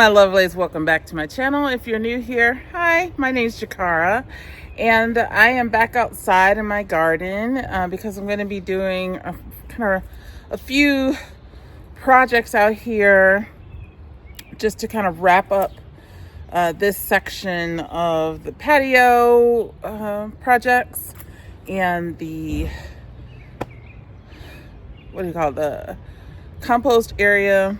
my lovelies, welcome back to my channel. If you're new here, hi, my name's Jakara, and I am back outside in my garden because I'm going to be doing a few projects out here just to kind of wrap up this section of the patio projects and the the compost area.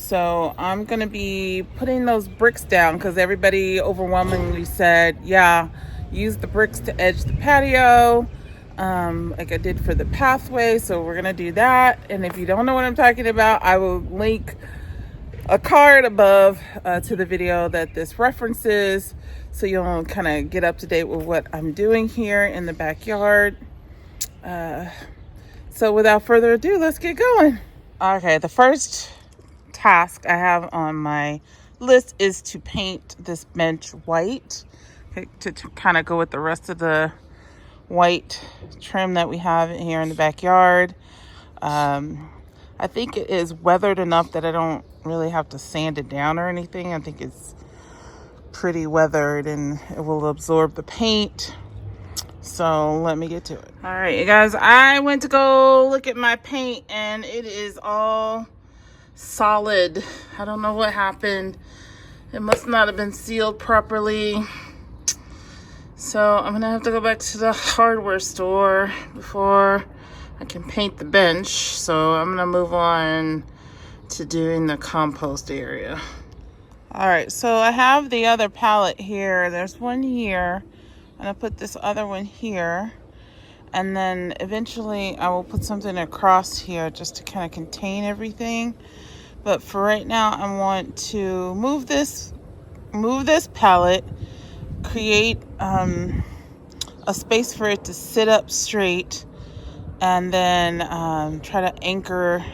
So I'm going to be putting those bricks down because everybody overwhelmingly said, yeah, use the bricks to edge the patio, like I did for the pathway. So we're going to do that. And if you don't know what I'm talking about, I will link a card above to the video that this references, so you'll kind of get up to date with what I'm doing here in the backyard. So without further ado, let's get going. Okay, the first task I have on my list is to paint this bench white, okay, to kind of go with the rest of the white trim that we have here in the backyard. I think it is weathered enough that I don't really have to sand it down or anything. I think it's pretty weathered and it will absorb the paint. So let me get to it. All right, you guys, I went to go look at my paint and it is all solid. I don't know what happened. It must not have been sealed properly. So I'm gonna have to go back to the hardware store before I can paint the bench. So I'm gonna move on to doing the compost area. All right, so I have the other pallet here. There's one here. I'm gonna put this other one here, and then eventually I will put something across here just to kind of contain everything. But for right now, I want to move this pallet, create a space for it to sit up straight, and then try to anchor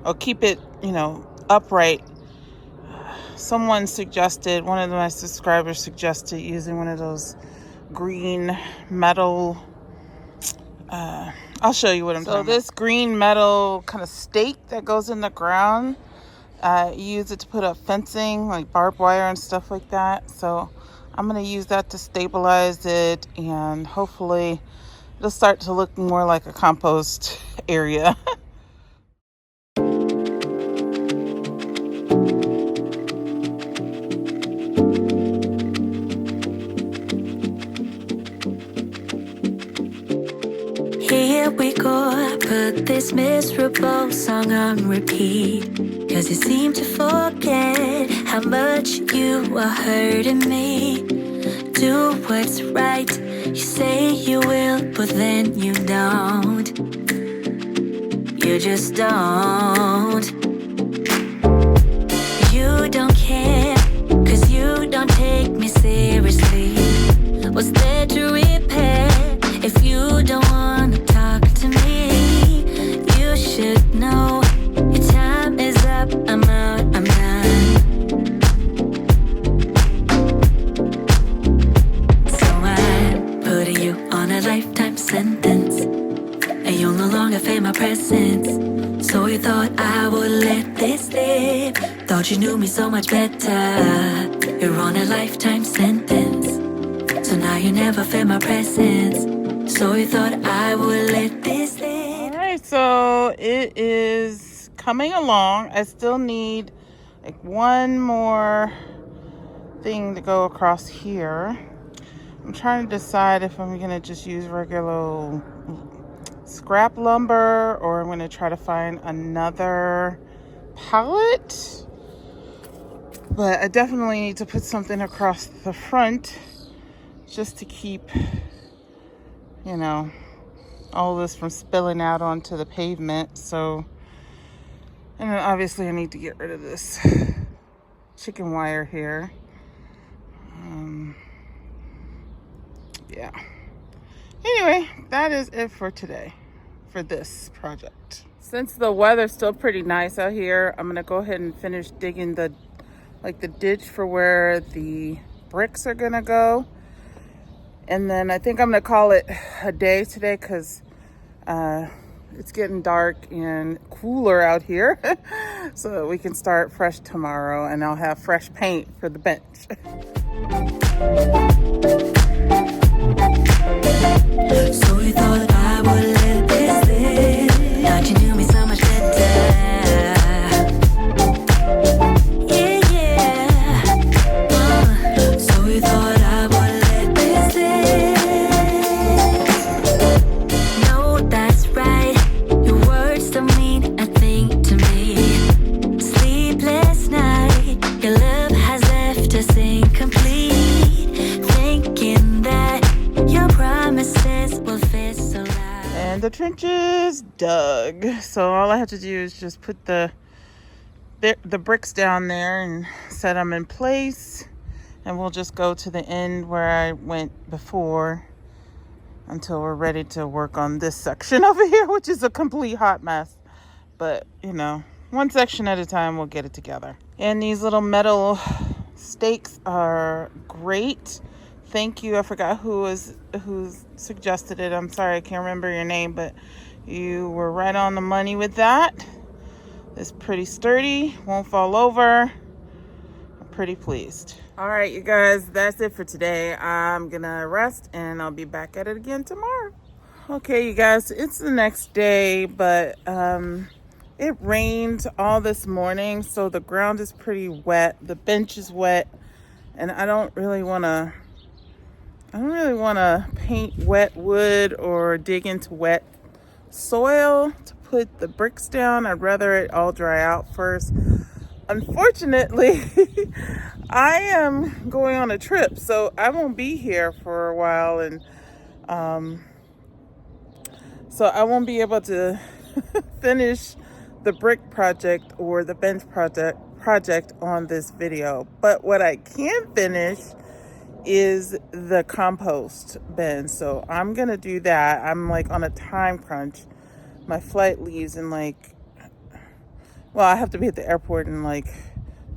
or keep it, upright. Someone suggested, one of my subscribers suggested using one of those green metal, I'll show you what I'm talking about. So this green metal kind of stake that goes in the ground, use it to put up fencing, like barbed wire and stuff like that. So I'm going to use that to stabilize it, and hopefully it'll start to look more like a compost area. Here we go, I put this miserable song on repeat, 'cause you seem to forget how much you are hurting me. Do what's right, you say you will, but then you don't. You just don't. You don't care, 'cause you don't take me seriously. What's there to repair if you don't wanna talk to me? You should know your time is up. I'm out, I'm done. So I'm putting you on a lifetime sentence, and you'll no longer feel my presence. So you thought I would let this live, thought you knew me so much better. You're on a lifetime sentence, so now you never feel my presence. So you thought I would let this live. All right, so it is coming along. I still need like one more thing to go across here. I'm trying to decide if I'm gonna just use regular scrap lumber or I'm gonna try to find another pallet. But I definitely need to put something across the front just to keep, all this from spilling out onto the pavement. So, and then obviously I need to get rid of this chicken wire here. Yeah. Anyway, that is it for today, for this project. Since the weather's still pretty nice out here, I'm gonna go ahead and finish digging the ditch for where the bricks are gonna go. And then I think I'm gonna call it a day today because it's getting dark and cooler out here. so that we can start fresh tomorrow, and I'll have fresh paint for the bench. So you thought I would let this live. Thought you knew me so much better. Yeah, yeah. So you thought I would let this live. No, that's right. Your words don't mean a thing to me. Sleepless night. Your love has left us incomplete. Thinking that your promises will fit so loud. And the trench is dug. So all I have to do is just put the bricks down there and set them in place. And we'll just go to the end where I went before until we're ready to work on this section over here, which is a complete hot mess. But, you know, one section at a time, we'll get it together. And these little metal stakes are great. Thank you. I forgot who suggested it. I'm sorry, I can't remember your name, but you were right on the money with that. It's pretty sturdy, won't fall over. I'm pretty pleased. All right, you guys, that's it for today. I'm gonna rest and I'll be back at it again tomorrow. Okay, you guys, it's the next day, but it rained all this morning, so the ground is pretty wet. The bench is wet, and I don't really want to paint wet wood or dig into wet soil to put the bricks down. I'd rather it all dry out first. Unfortunately, I am going on a trip, so I won't be here for a while, and so I won't be able to finish the brick project or the bench project on this video. But what I can finish is the compost bin. So I'm gonna do that. I'm like on a time crunch. My flight leaves in I have to be at the airport in like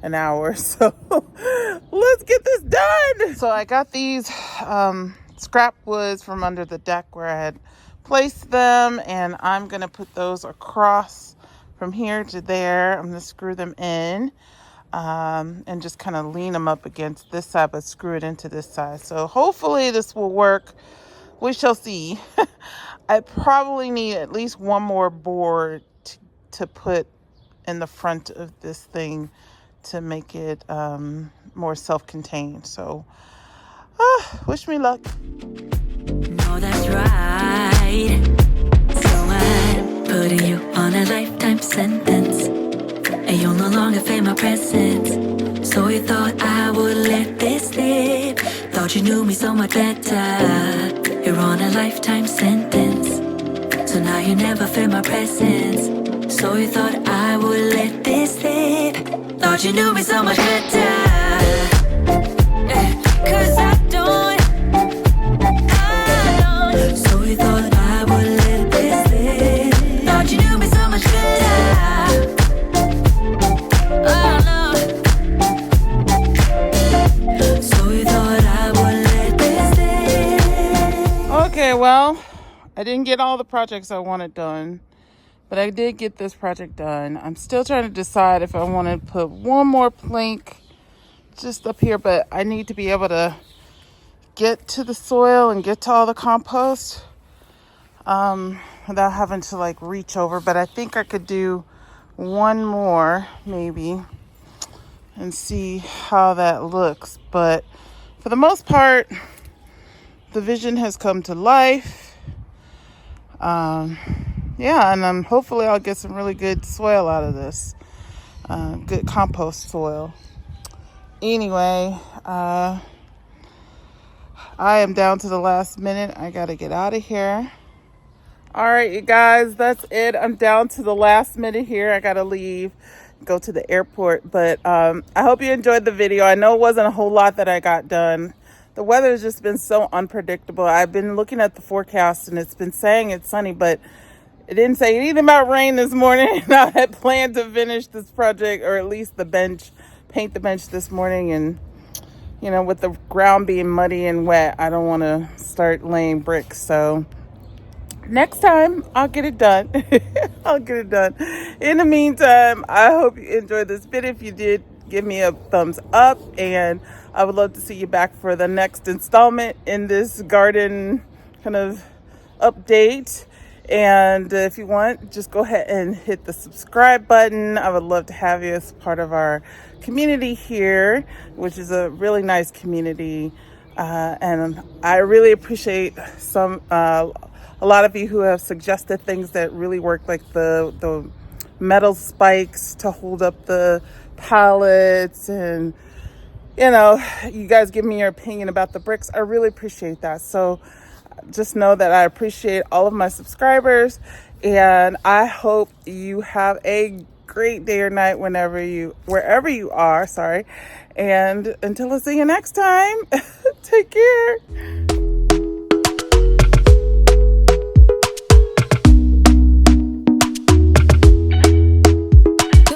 an hour, so let's get this done. So I got these scrap woods from under the deck where I had placed them, and I'm gonna put those across from here to there. I'm gonna screw them in and just kind of lean them up against this side, but screw it into this side. So hopefully this will work. We shall see. I probably need at least one more board to put in the front of this thing to make it more self-contained. So wish me luck. No, that's right. So I'm putting you on a lifetime sentence, and you'll no longer feel my presence. So you thought I would let this slip. Thought you knew me so much better. You're on a lifetime sentence, so now you never feel my presence. So you thought I would let this slip. Thought you knew me so much better. Cause I don't. So you thought I would let this slip. Thought you knew me so much better. Oh no. So you thought I would let this slip. Okay, well, I didn't get all the projects I wanted done, but I did get this project done. I'm still trying to decide if I want to put one more plank just up here, but I need to be able to get to the soil and get to all the compost without having to like reach over. But I think I could do one more maybe and see how that looks. But for the most part, the vision has come to life. Yeah, and hopefully I'll get some really good soil out of this. Good compost soil. Anyway, I am down to the last minute. I gotta get out of here. All right, you guys, that's it. I'm down to the last minute here. I gotta leave, go to the airport. But I hope you enjoyed the video. I know it wasn't a whole lot that I got done. The weather has just been so unpredictable. I've been looking at the forecast and it's been saying it's sunny, but it didn't say anything about rain this morning. And I had planned to finish this project, or at least the bench, paint the bench this morning. And, you know, with the ground being muddy and wet, I don't want to start laying bricks. So next time I'll get it done. I'll get it done. In the meantime, I hope you enjoyed this video. If you did, give me a thumbs up, and I would love to see you back for the next installment in this garden kind of update. And if you want, just go ahead and hit the subscribe button. I would love to have you as part of our community here, which is a really nice community. And I really appreciate a lot of you who have suggested things that really work, like the metal spikes to hold up the pallets, and you guys give me your opinion about the bricks. I really appreciate that. So just know that I appreciate all of my subscribers, and I hope you have a great day or night wherever you are. Sorry. And until I see you next time, take care.